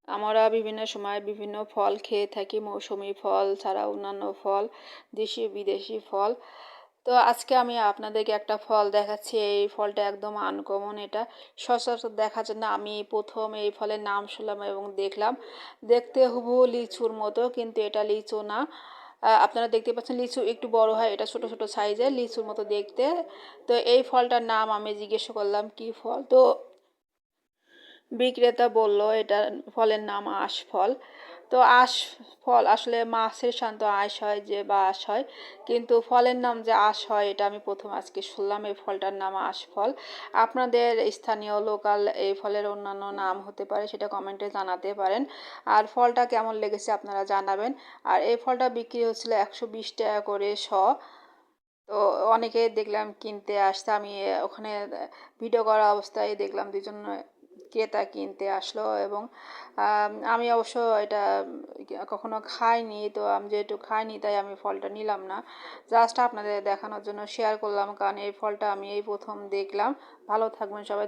আমরা বিভিন্ন সময় বিভিন্ন ফল খেয়ে থাকি, মৌসুমী ফল ছাড়া অন্যান্য ফল, দেশি বিদেশি ফল। তো আজকে আমি আপনাদেরকে একটা ফল দেখাচ্ছি। এই ফলটা একদম আনকমন, এটা সচরাচর দেখা যায় না। আমি প্রথম এই ফলের নাম শুনলাম এবং দেখলাম, দেখতে হুবহু লিচুর মতো, কিন্তু এটা লিচু না। আপনারা দেখতে পাচ্ছেন লিচু একটু বড় হয়, এটা ছোট ছোট সাইজের, লিচুর মতো দেখতে। তো এই ফলটার নাম আমি জিজ্ঞেস করলাম কি ফল, তো বিক্রেতা বলল এটা ফলের নাম আঁশফল। তো আঁশফল আসলে মাছের শান্ত আঁশ হয় যে, বা আঁশ হয়, কিন্তু ফলের নাম যে আঁশ হয় এটা আমি প্রথম আজকে শুনলাম। এই ফলটার নাম আঁশফল। আপনাদের স্থানীয় লোকাল এই ফলের অন্যান্য নাম হতে পারে, সেটা কমেন্টে জানাতে পারেন। আর ফলটা কেমন লেগেছে আপনারা জানাবেন। আর এই ফলটা বিক্রি হচ্ছিল 120 টাকা করে শ। তো অনেকে দেখলাম কিনতে আসতে, আমি ওখানে ভিডিও করা অবস্থায় দেখলাম দুজন ক্রেতা কিনতে আসলো। এবং আমি অবশ্য এটা কখনো খাইনি, তো আমি যেহেতু খাইনি তাই আমি ফলটা নিলাম না, জাস্ট আপনাদের দেখানোর জন্য শেয়ার করলাম, কারণ এই ফলটা আমি এই প্রথম দেখলাম। ভালো থাকবেন সবাই।